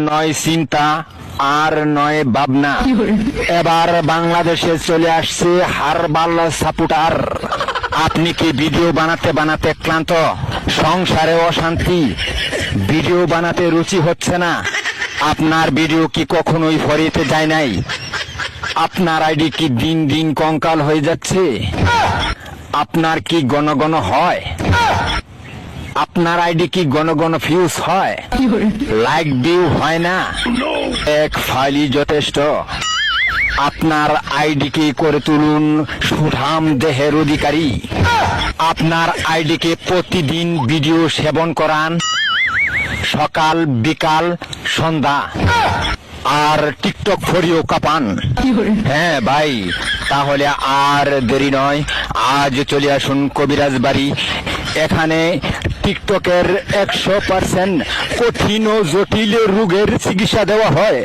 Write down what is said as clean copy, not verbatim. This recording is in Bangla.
নয় চিন্তা আর নয় ভাবনা, এবার বাংলাদেশে চলে আসছে হারবাল সাপোর্টার। আপনি কি ভিডিও বানাতে বানাতে ক্লান্ত, সংসারে অশান্তি, ভিডিও বানাতে রুচি হচ্ছে না? আপনার ভিডিও কি কখনোই ফরিতে যায় নাই? আপনার আইডি কি দিন দিন কঙ্কাল হয়ে যাচ্ছে? আপনার কি ঘন ঘন হয়? আপনার আইডি কি ঘন ঘন ফিউজ হয়? লাইক ভিউ হয় না? এক ফাইলই যথেষ্ট। আপনার আইডিকে করে তুলুন সুঠাম দেহের অধিকারী। আপনার আইডিকে প্রতিদিন ভিডিও সেবন করান, সকাল বিকাল সন্ধ্যা, আর টিকটক ফরিও কাপান। হ্যাঁ ভাই, তাহলে আর দেরি নয়, আজ চলে আসুন কবিরাজ বাড়ি। এখানে টিকটকের 100% কঠিন ও জটিল রোগের চিকিৎসা দেওয়া হয়।